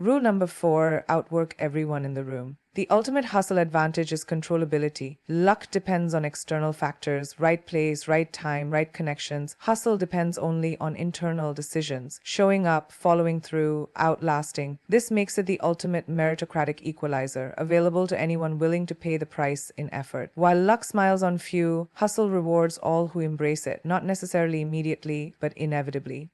Rule number 4, outwork everyone in the room. The ultimate hustle advantage is controllability. Luck depends on external factors, right place, right time, right connections. Hustle depends only on internal decisions, showing up, following through, outlasting. This makes it the ultimate meritocratic equalizer, available to anyone willing to pay the price in effort. While luck smiles on few, hustle rewards all who embrace it, not necessarily immediately, but inevitably.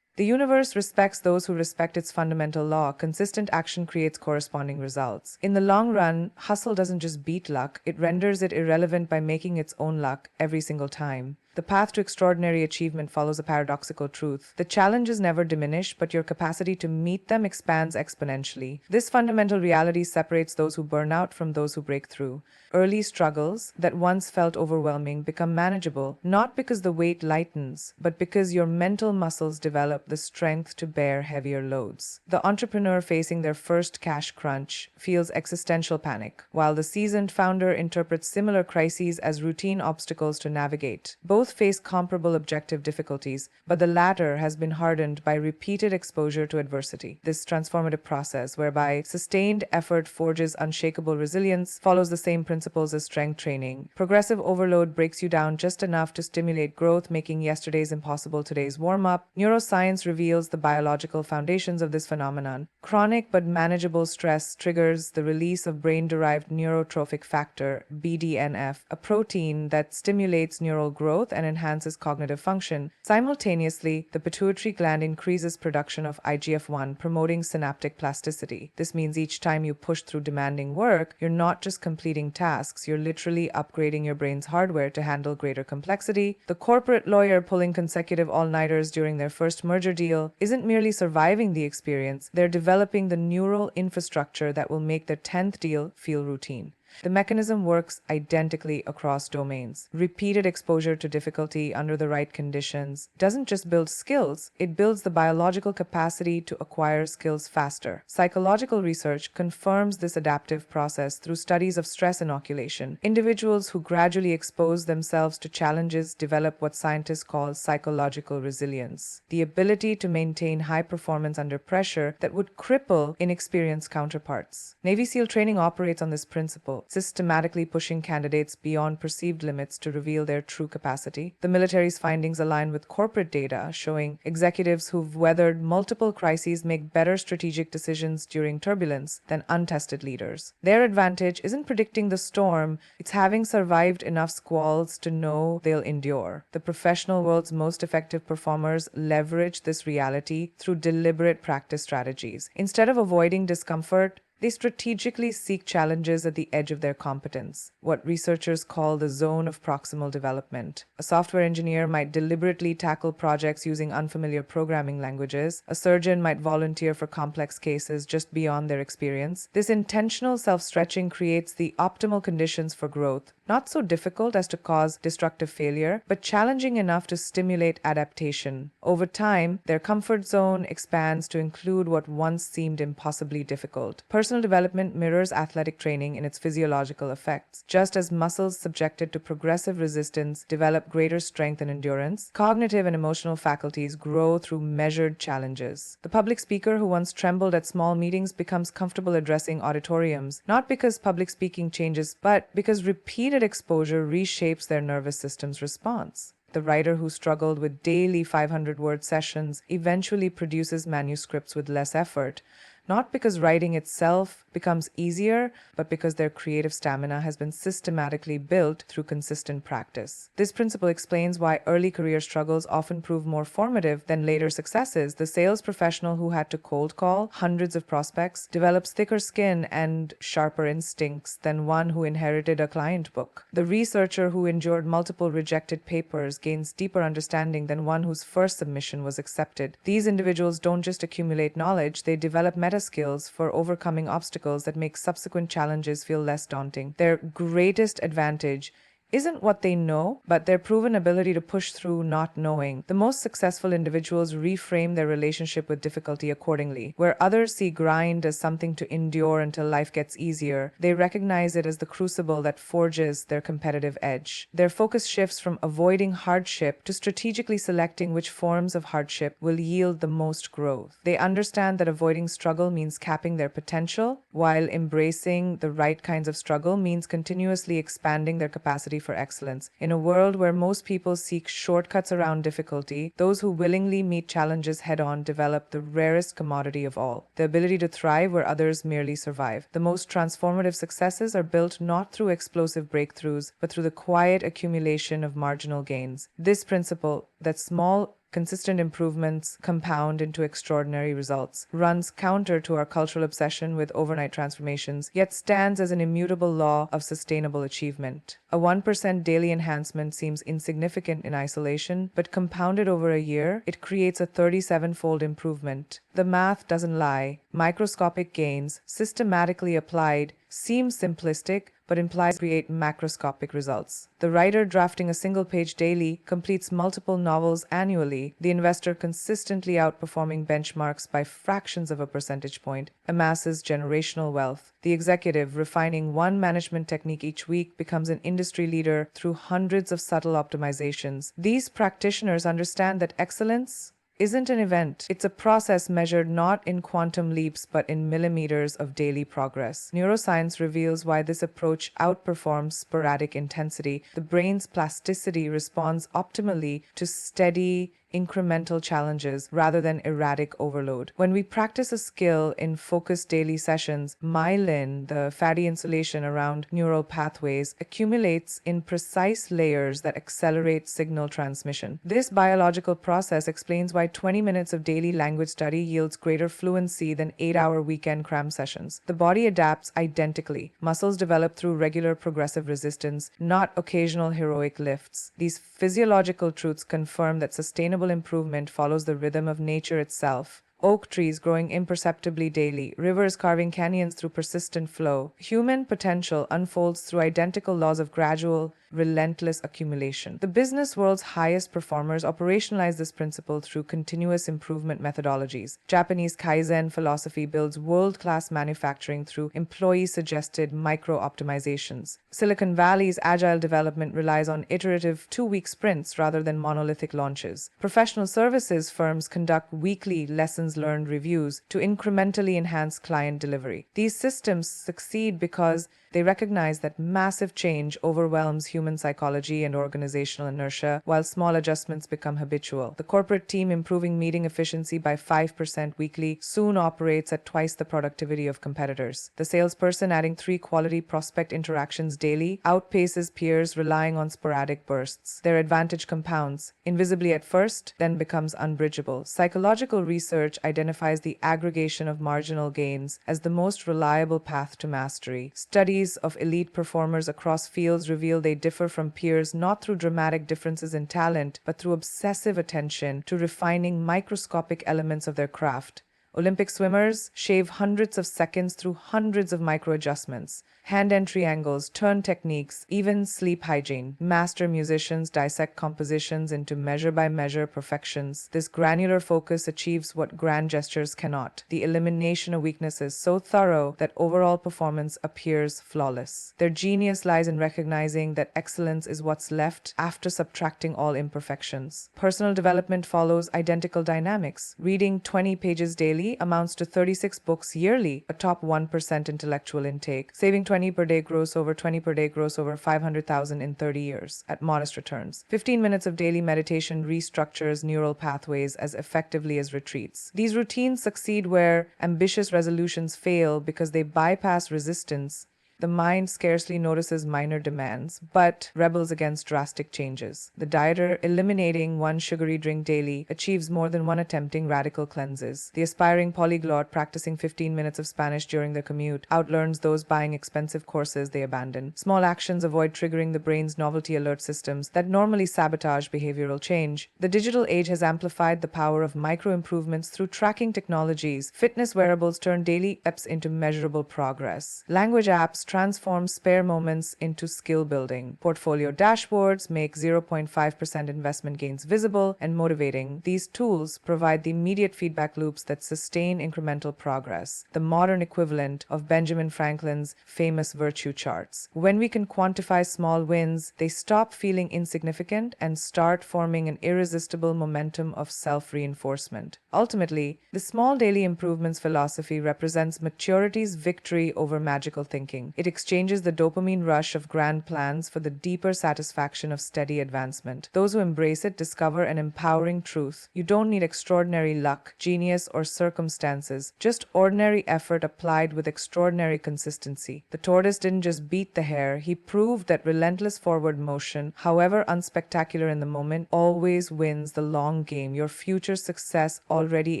The universe respects those who respect its fundamental law. Consistent action creates corresponding results. In the long run, hustle doesn't just beat luck, it renders it irrelevant by making its own luck every single time. The path to extraordinary achievement follows a paradoxical truth. The challenges never diminish, but your capacity to meet them expands exponentially. This fundamental reality separates those who burn out from those who break through. Early struggles that once felt overwhelming become manageable, not because the weight lightens, but because your mental muscles develop the strength to bear heavier loads. The entrepreneur facing their first cash crunch feels existential panic, while the seasoned founder interprets similar crises as routine obstacles to navigate. Both face comparable objective difficulties, but the latter has been hardened by repeated exposure to adversity. This transformative process, whereby sustained effort forges unshakable resilience, follows the same principles as strength training. Progressive overload breaks you down just enough to stimulate growth, making yesterday's impossible today's warm-up. Neuroscience reveals the biological foundations of this phenomenon. Chronic but manageable stress triggers the release of brain-derived neurotrophic factor, BDNF, a protein that stimulates neural growth and enhances cognitive function. Simultaneously, the pituitary gland increases production of IGF-1, promoting synaptic plasticity. This means each time you push through demanding work, you're not just completing tasks, you're literally upgrading your brain's hardware to handle greater complexity. The corporate lawyer pulling consecutive all-nighters during their first merger deal isn't merely surviving the experience, they're developing the neural infrastructure that will make their 10th deal feel routine. The mechanism works identically across domains. Repeated exposure to difficulty under the right conditions doesn't just build skills, it builds the biological capacity to acquire skills faster. Psychological research confirms this adaptive process through studies of stress inoculation. Individuals who gradually expose themselves to challenges develop what scientists call psychological resilience, the ability to maintain high performance under pressure that would cripple inexperienced counterparts. Navy SEAL training operates on this principle, systematically pushing candidates beyond perceived limits to reveal their true capacity. The military's findings align with corporate data, showing executives who've weathered multiple crises make better strategic decisions during turbulence than untested leaders. Their advantage isn't predicting the storm, it's having survived enough squalls to know they'll endure. The professional world's most effective performers leverage this reality through deliberate practice strategies. Instead of avoiding discomfort, they strategically seek challenges at the edge of their competence, what researchers call the zone of proximal development. A software engineer might deliberately tackle projects using unfamiliar programming languages. A surgeon might volunteer for complex cases just beyond their experience. This intentional self-stretching creates the optimal conditions for growth, not so difficult as to cause destructive failure, but challenging enough to stimulate adaptation. Over time, their comfort zone expands to include what once seemed impossibly difficult. Personal development mirrors athletic training in its physiological effects. Just as muscles subjected to progressive resistance develop greater strength and endurance, cognitive and emotional faculties grow through measured challenges. The public speaker who once trembled at small meetings becomes comfortable addressing auditoriums, not because public speaking changes, but because repeated exposure reshapes their nervous system's response. The writer who struggled with daily 500-word sessions eventually produces manuscripts with less effort, not because writing itself becomes easier, but because their creative stamina has been systematically built through consistent practice. This principle explains why early career struggles often prove more formative than later successes. The sales professional who had to cold call hundreds of prospects develops thicker skin and sharper instincts than one who inherited a client book. The researcher who endured multiple rejected papers gains deeper understanding than one whose first submission was accepted. These individuals don't just accumulate knowledge, they develop meta skills for overcoming obstacles that make subsequent challenges feel less daunting. Their greatest advantage isn't what they know, but their proven ability to push through not knowing. The most successful individuals reframe their relationship with difficulty accordingly. Where others see grind as something to endure until life gets easier, they recognize it as the crucible that forges their competitive edge. Their focus shifts from avoiding hardship to strategically selecting which forms of hardship will yield the most growth. They understand that avoiding struggle means capping their potential, while embracing the right kinds of struggle means continuously expanding their capacity for excellence. In a world where most people seek shortcuts around difficulty, those who willingly meet challenges head-on develop the rarest commodity of all, the ability to thrive where others merely survive. The most transformative successes are built not through explosive breakthroughs, but through the quiet accumulation of marginal gains. This principle, that small consistent improvements compound into extraordinary results, runs counter to our cultural obsession with overnight transformations, yet stands as an immutable law of sustainable achievement. A 1% daily enhancement seems insignificant in isolation, but compounded over a year, it creates a 37-fold improvement. The math doesn't lie. Microscopic gains, systematically applied, seem simplistic, but implies create macroscopic results. The writer drafting a single page daily completes multiple novels annually. The investor consistently outperforming benchmarks by fractions of a percentage point amasses generational wealth. The executive refining one management technique each week becomes an industry leader through hundreds of subtle optimizations. These practitioners understand that excellence isn't an event. It's a process measured not in quantum leaps but in millimeters of daily progress. Neuroscience reveals why this approach outperforms sporadic intensity. The brain's plasticity responds optimally to steady, incremental challenges rather than erratic overload. When we practice a skill in focused daily sessions, myelin, the fatty insulation around neural pathways, accumulates in precise layers that accelerate signal transmission. This biological process explains why 20 minutes of daily language study yields greater fluency than 8-hour weekend cram sessions. The body adapts identically. Muscles develop through regular progressive resistance, not occasional heroic lifts. These physiological truths confirm that sustainable improvement follows the rhythm of nature itself. Oak trees growing imperceptibly daily, rivers carving canyons through persistent flow. Human potential unfolds through identical laws of gradual, relentless accumulation. The business world's highest performers operationalize this principle through continuous improvement methodologies. Japanese Kaizen philosophy builds world-class manufacturing through employee-suggested micro-optimizations. Silicon Valley's agile development relies on iterative 2-week sprints rather than monolithic launches. Professional services firms conduct weekly lessons learned reviews to incrementally enhance client delivery. These systems succeed because they recognize that massive change overwhelms human psychology and organizational inertia, while small adjustments become habitual. The corporate team improving meeting efficiency by 5% weekly soon operates at twice the productivity of competitors. The salesperson adding 3 quality prospect interactions daily outpaces peers relying on sporadic bursts. Their advantage compounds, invisibly at first, then becomes unbridgeable. Psychological research identifies the aggregation of marginal gains as the most reliable path to mastery. Studies of elite performers across fields reveal they differ from peers not through dramatic differences in talent, but through obsessive attention to refining microscopic elements of their craft. Olympic swimmers shave hundreds of seconds through hundreds of micro-adjustments. Hand-end triangles, turn techniques, even sleep hygiene. Master musicians dissect compositions into measure-by-measure perfections. This granular focus achieves what grand gestures cannot. The elimination of weaknesses so thorough that overall performance appears flawless. Their genius lies in recognizing that excellence is what's left after subtracting all imperfections. Personal development follows identical dynamics. Reading 20 pages daily amounts to 36 books yearly, a top 1% intellectual intake. Saving 20 per day gross over 20 per day gross over 500,000 in 30 years at modest returns. 15 minutes of daily meditation restructures neural pathways as effectively as retreats. These routines succeed where ambitious resolutions fail because they bypass resistance. The mind scarcely notices minor demands, but rebels against drastic changes. The dieter eliminating 1 sugary drink daily achieves more than 1 attempting radical cleanses. The aspiring polyglot practicing 15 minutes of Spanish during their commute outlearns those buying expensive courses they abandon. Small actions avoid triggering the brain's novelty alert systems that normally sabotage behavioral change. The digital age has amplified the power of micro-improvements through tracking technologies. Fitness wearables turn daily steps into measurable progress. Language apps transform spare moments into skill building. Portfolio dashboards make 0.5% investment gains visible and motivating. These tools provide the immediate feedback loops that sustain incremental progress, the modern equivalent of Benjamin Franklin's famous virtue charts. When we can quantify small wins, they stop feeling insignificant and start forming an irresistible momentum of self-reinforcement. Ultimately, the small daily improvements philosophy represents maturity's victory over magical thinking. It exchanges the dopamine rush of grand plans for the deeper satisfaction of steady advancement. Those who embrace it discover an empowering truth. You don't need extraordinary luck, genius, or circumstances, just ordinary effort applied with extraordinary consistency. The tortoise didn't just beat the hare, he proved that relentless forward motion, however unspectacular in the moment, always wins the long game. Your future success already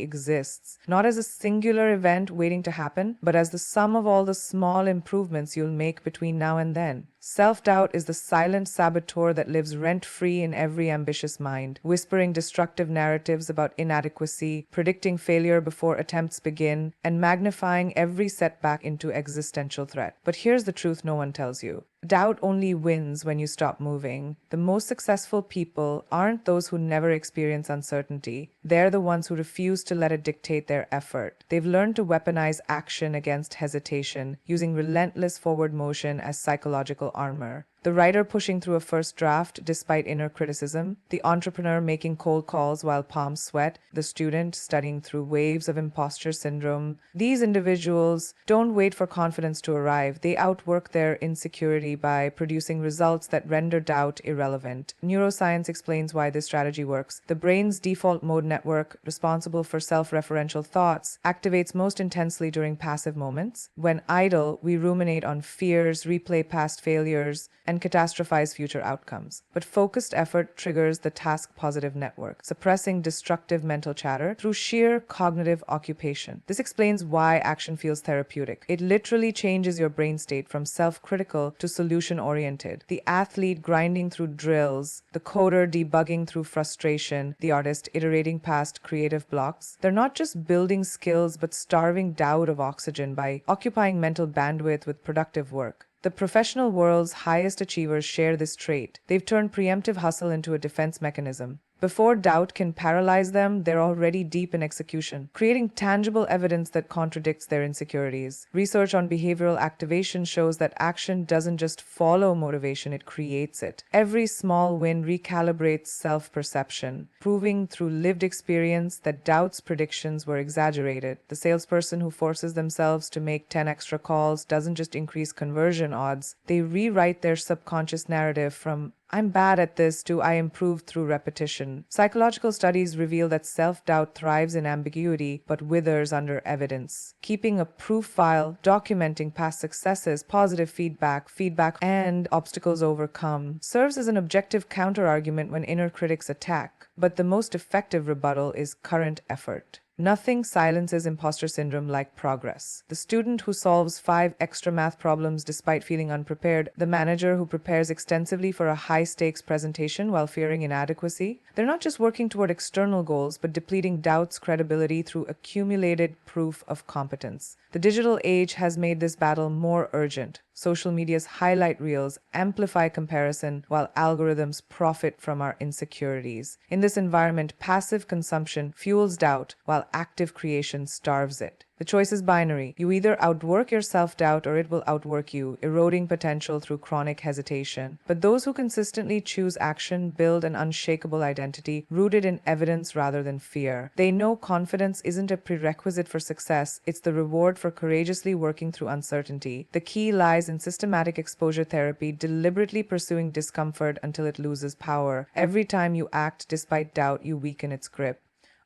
exists, not as a singular event waiting to happen, but as the sum of all the small improvements you'll make between now and then. Self-doubt is the silent saboteur that lives rent-free in every ambitious mind, whispering destructive narratives about inadequacy, predicting failure before attempts begin, and magnifying every setback into existential threat. But here's the truth no one tells you. Doubt only wins when you stop moving. The most successful people aren't those who never experience uncertainty. They're the ones who refuse to let it dictate their effort. They've learned to weaponize action against hesitation, using relentless forward motion as psychological armor. The writer pushing through a first draft despite inner criticism, the entrepreneur making cold calls while palms sweat, the student studying through waves of imposter syndrome. These individuals don't wait for confidence to arrive. They outwork their insecurity by producing results that render doubt irrelevant. Neuroscience explains why this strategy works. The brain's default mode network, responsible for self-referential thoughts, activates most intensely during passive moments. When idle, we ruminate on fears, replay past failures, and catastrophize future outcomes. But focused effort triggers the task-positive network, suppressing destructive mental chatter through sheer cognitive occupation. This explains why action feels therapeutic. It literally changes your brain state from self-critical to solution-oriented. The athlete grinding through drills, the coder debugging through frustration, the artist iterating past creative blocks. They're not just building skills, but starving doubt of oxygen by occupying mental bandwidth with productive work. The professional world's highest achievers share this trait. They've turned preemptive hustle into a defense mechanism. Before doubt can paralyze them, they're already deep in execution, creating tangible evidence that contradicts their insecurities. Research on behavioral activation shows that action doesn't just follow motivation, it creates it. Every small win recalibrates self-perception, proving through lived experience that doubt's predictions were exaggerated. The salesperson who forces themselves to make 10 extra calls doesn't just increase conversion odds, they rewrite their subconscious narrative from "I'm bad at this" to "I improved through repetition." Psychological studies reveal that self-doubt thrives in ambiguity but withers under evidence. Keeping a proof file, documenting past successes, positive feedback, and obstacles overcome serves as an objective counterargument when inner critics attack. But the most effective rebuttal is current effort. Nothing silences imposter syndrome like progress. The student who solves 5 extra math problems despite feeling unprepared, the manager who prepares extensively for a high-stakes presentation while fearing inadequacy. They're not just working toward external goals, but depleting doubt's credibility through accumulated proof of competence. The digital age has made this battle more urgent. Social media's highlight reels amplify comparison while algorithms profit from our insecurities. In this environment, passive consumption fuels doubt while active creation starves it. The choice is binary. You either outwork your self-doubt or it will outwork you, eroding potential through chronic hesitation. But those who consistently choose action build an unshakable identity rooted in evidence rather than fear. They know confidence isn't a prerequisite for success, it's the reward for courageously working through uncertainty. The key lies in systematic exposure therapy, deliberately pursuing discomfort until it loses power. Every time you act despite doubt, you weaken its grip.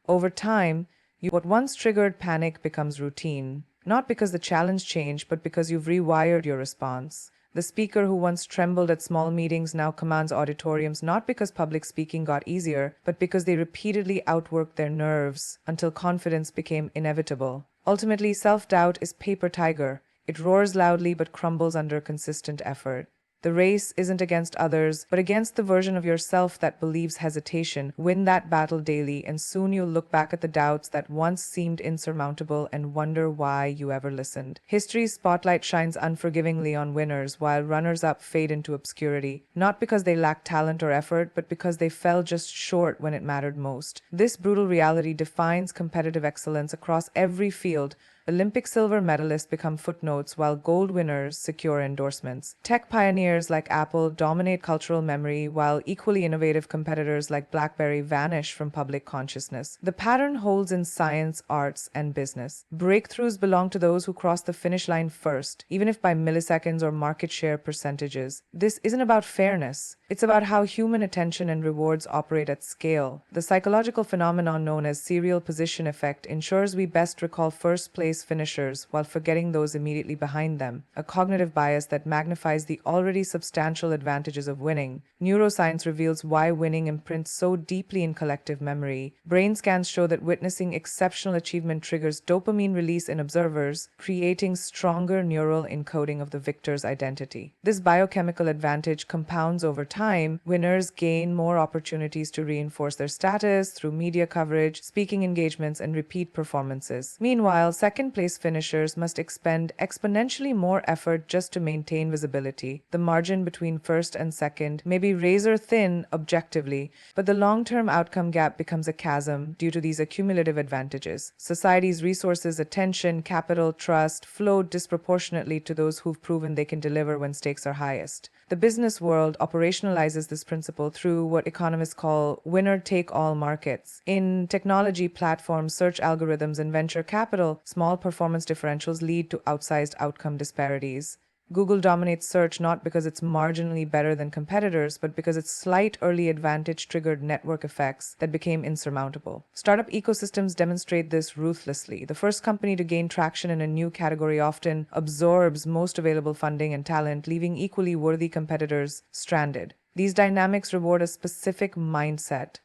Over time, what once triggered panic becomes routine, not because the challenge changed, but because you've rewired your response. The speaker who once trembled at small meetings now commands auditoriums, not because public speaking got easier, but because they repeatedly outworked their nerves until confidence became inevitable. Ultimately, self-doubt is paper tiger. It roars loudly but crumbles under consistent effort. The race isn't against others, but against the version of yourself that believes hesitation. Win that battle daily, and soon you'll look back at the doubts that once seemed insurmountable and wonder why you ever listened. History's spotlight shines unforgivingly on winners, while runners-up fade into obscurity, not because they lack talent or effort, but because they fell just short when it mattered most. This brutal reality defines competitive excellence across every field. Olympic silver medalists become footnotes while gold winners secure endorsements. Tech pioneers like Apple dominate cultural memory while equally innovative competitors like BlackBerry vanish from public consciousness. The pattern holds in science, arts, and business. Breakthroughs belong to those who cross the finish line first, even if by milliseconds or market share percentages. This isn't about fairness. It's about how human attention and rewards operate at scale. The psychological phenomenon known as serial position effect ensures we best recall first place finishers while forgetting those immediately behind them, a cognitive bias that magnifies the already substantial advantages of winning. Neuroscience reveals why winning imprints so deeply in collective memory. Brain scans show that witnessing exceptional achievement triggers dopamine release in observers, creating stronger neural encoding of the victor's identity. This biochemical advantage compounds over time. Winners gain more opportunities to reinforce their status through media coverage, speaking engagements, and repeat performances. Meanwhile, second-place finishers must expend exponentially more effort just to maintain visibility. The margin between first and second may be razor-thin objectively, but the long-term outcome gap becomes a chasm due to these accumulative advantages. Society's resources, attention, capital, trust flow disproportionately to those who've proven they can deliver when stakes are highest. The business world operationalizes this principle through what economists call winner-take-all markets. In technology platforms, search algorithms, and venture capital, small performance differentials lead to outsized outcome disparities. Google dominates search not because it's marginally better than competitors, but because its slight early advantage triggered network effects that became insurmountable. Startup ecosystems demonstrate this ruthlessly. The first company to gain traction in a new category often absorbs most available funding and talent, leaving equally worthy competitors stranded. These dynamics reward a specific mindset.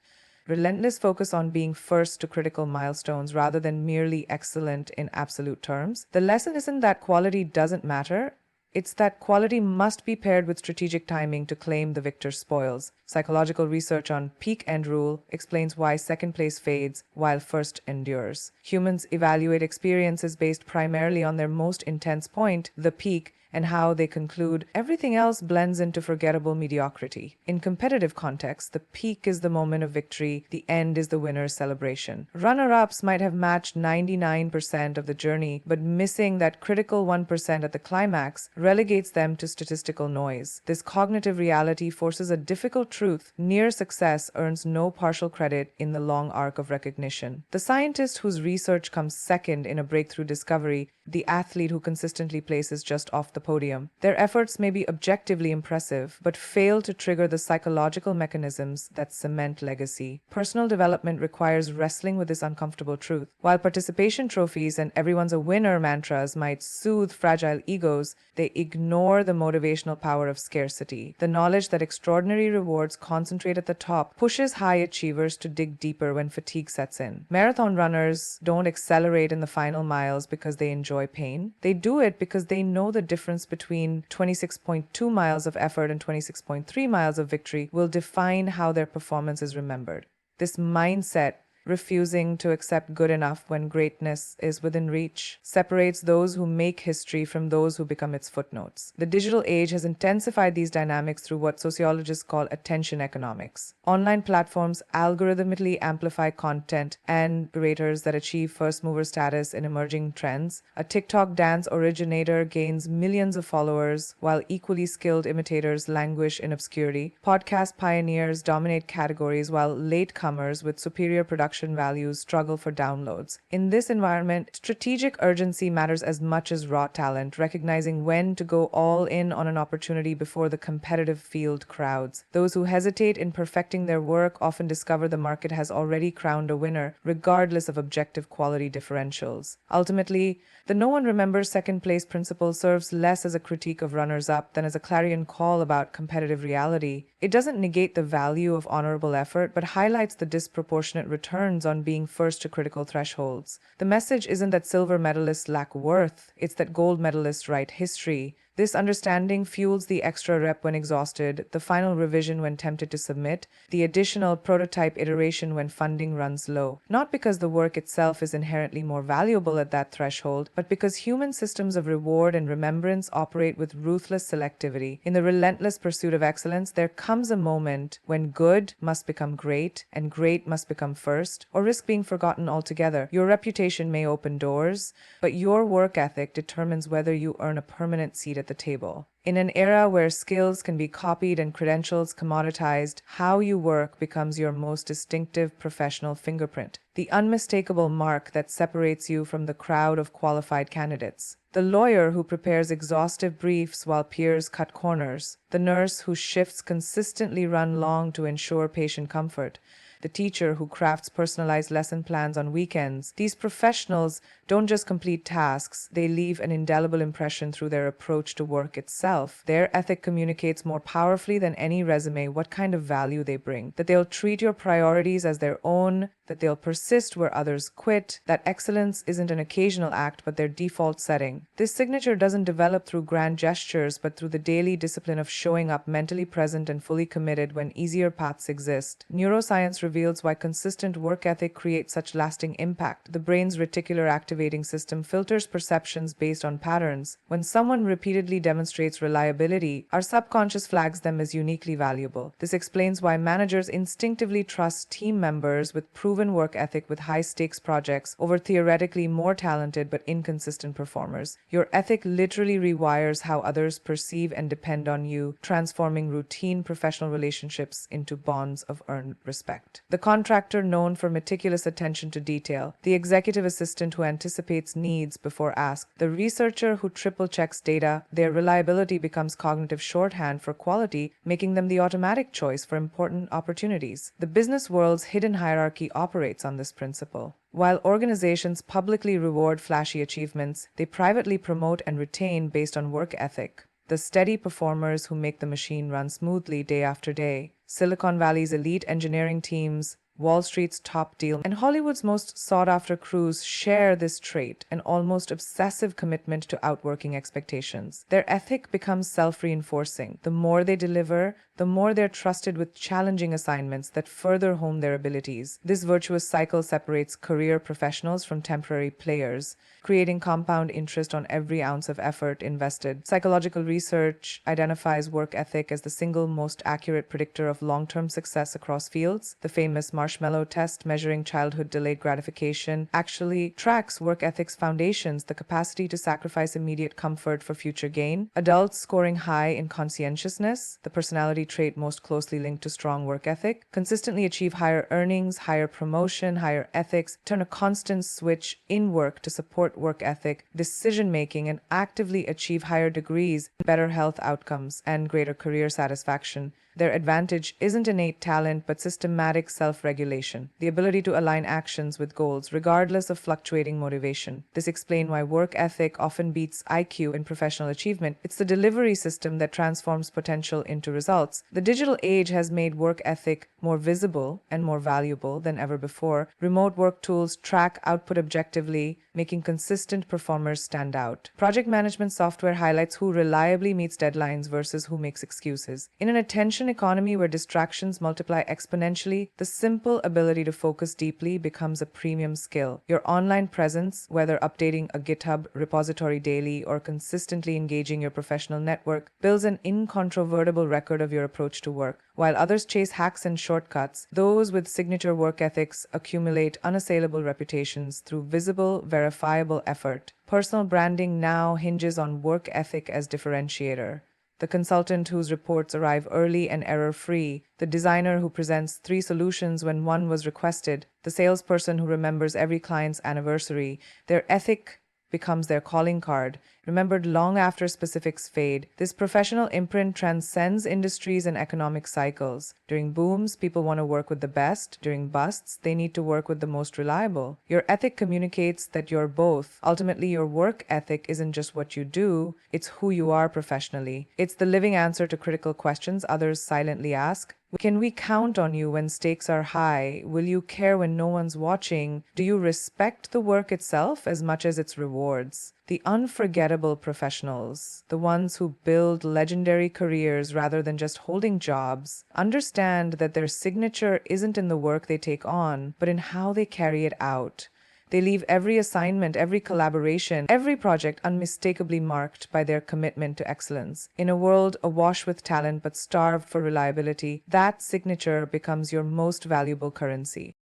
Relentless focus on being first to critical milestones rather than merely excellent in absolute terms. The lesson isn't that quality doesn't matter. It's that quality must be paired with strategic timing to claim the victor's spoils. Psychological research on peak end rule explains why second place fades while first endures. Humans evaluate experiences based primarily on their most intense point, the peak, and how they conclude. Everything else blends into forgettable mediocrity. In competitive contexts, the peak is the moment of victory, the end is the winner's celebration. Runner-ups might have matched 99% of the journey, but missing that critical 1% at the climax relegates them to statistical noise. This cognitive reality forces a difficult truth: near success earns no partial credit in the long arc of recognition. The scientist whose research comes second in a breakthrough discovery, the athlete who consistently places just off the podium. Their efforts may be objectively impressive, but fail to trigger the psychological mechanisms that cement legacy. Personal development requires wrestling with this uncomfortable truth. While participation trophies and everyone's a winner mantras might soothe fragile egos, they ignore the motivational power of scarcity. The knowledge that extraordinary rewards concentrate at the top pushes high achievers to dig deeper when fatigue sets in. Marathon runners don't accelerate in the final miles because they enjoy pain. They do it because they know the difference between 26.2 miles of effort and 26.3 miles of victory will define how their performance is remembered. This mindset, refusing to accept good enough when greatness is within reach, separates those who make history from those who become its footnotes. The digital age has intensified these dynamics through what sociologists call attention economics. Online platforms algorithmically amplify content and creators that achieve first-mover status in emerging trends. A TikTok dance originator gains millions of followers, while equally skilled imitators languish in obscurity. Podcast pioneers dominate categories, while latecomers with superior production values struggle for downloads. In this environment, strategic urgency matters as much as raw talent, recognizing when to go all in on an opportunity before the competitive field crowds. Those who hesitate in perfecting their work often discover the market has already crowned a winner, regardless of objective quality differentials. Ultimately, the no one remembers second place principle serves less as a critique of runners-up than as a clarion call about competitive reality. It doesn't negate the value of honorable effort, but highlights the disproportionate returns on being first to critical thresholds. The message isn't that silver medalists lack worth, it's that gold medalists write history. This understanding fuels the extra rep when exhausted, the final revision when tempted to submit, the additional prototype iteration when funding runs low. Not because the work itself is inherently more valuable at that threshold, but because human systems of reward and remembrance operate with ruthless selectivity. In the relentless pursuit of excellence, there comes a moment when good must become great and great must become first, or risk being forgotten altogether. Your reputation may open doors, but your work ethic determines whether you earn a permanent seat at the table. In an era where skills can be copied and credentials commoditized, how you work becomes your most distinctive professional fingerprint, the unmistakable mark that separates you from the crowd of qualified candidates. The lawyer who prepares exhaustive briefs while peers cut corners, the nurse whose shifts consistently run long to ensure patient comfort, the teacher who crafts personalized lesson plans on weekends. These professionals don't just complete tasks, they leave an indelible impression through their approach to work itself. Their ethic communicates more powerfully than any resume what kind of value they bring, that they'll treat your priorities as their own, that they'll persist where others quit, that excellence isn't an occasional act but their default setting. This signature doesn't develop through grand gestures but through the daily discipline of showing up mentally present and fully committed when easier paths exist. Neuroscience reveals why consistent work ethic creates such lasting impact. The brain's reticular activating system filters perceptions based on patterns. When someone repeatedly demonstrates reliability, our subconscious flags them as uniquely valuable. This explains why managers instinctively trust team members with proven work ethic with high-stakes projects over theoretically more talented but inconsistent performers. Your ethic literally rewires how others perceive and depend on you, transforming routine professional relationships into bonds of earned respect. The contractor known for meticulous attention to detail, the executive assistant who anticipates needs before asked, the researcher who triple-checks data, their reliability becomes cognitive shorthand for quality, making them the automatic choice for important opportunities. The business world's hidden hierarchy operates on this principle. While organizations publicly reward flashy achievements, they privately promote and retain based on work ethic. The steady performers who make the machine run smoothly day after day. Silicon Valley's elite engineering teams, Wall Street's top deal, and Hollywood's most sought-after crews share this trait, an almost obsessive commitment to outworking expectations. Their ethic becomes self-reinforcing. The more they deliver, the more they're trusted with challenging assignments that further hone their abilities. This virtuous cycle separates career professionals from temporary players, creating compound interest on every ounce of effort invested. Psychological research identifies work ethic as the single most accurate predictor of long-term success across fields. The famous marshmallow test measuring childhood delayed gratification actually tracks work ethic's foundations, the capacity to sacrifice immediate comfort for future gain. Adults scoring high in conscientiousness, the personality trait most closely linked to strong work ethic, consistently achieve higher earnings, higher promotion, higher ethics, turn a constant switch in work to support work ethic, decision-making, and actively achieve higher degrees, better health outcomes, and greater career satisfaction. Their advantage isn't innate talent, but systematic self-regulation, the ability to align actions with goals, regardless of fluctuating motivation. This explains why work ethic often beats IQ in professional achievement. It's the delivery system that transforms potential into results. The digital age has made work ethic more visible and more valuable than ever before. Remote work tools track output objectively, making consistent performers stand out. Project management software highlights who reliably meets deadlines versus who makes excuses. In an attention economy where distractions multiply exponentially, the simple ability to focus deeply becomes a premium skill. Your online presence, whether updating a GitHub repository daily or consistently engaging your professional network, builds an incontrovertible record of your approach to work. While others chase hacks and shortcuts, those with signature work ethics accumulate unassailable reputations through visible, verifiable effort. Personal branding now hinges on work ethic as differentiator. The consultant whose reports arrive early and error-free, the designer who presents 3 solutions when one was requested, the salesperson who remembers every client's anniversary. Their ethic becomes their calling card, remembered long after specifics fade. This professional imprint transcends industries and economic cycles. During booms, people want to work with the best. During busts, they need to work with the most reliable. Your ethic communicates that you're both. Ultimately, your work ethic isn't just what you do, it's who you are professionally. It's the living answer to critical questions others silently ask. Can we count on you when stakes are high? Will you care when no one's watching? Do you respect the work itself as much as its rewards? The unforgettable professionals, the ones who build legendary careers rather than just holding jobs, understand that their signature isn't in the work they take on, but in how they carry it out. They leave every assignment, every collaboration, every project unmistakably marked by their commitment to excellence. In a world awash with talent but starved for reliability, that signature becomes your most valuable currency.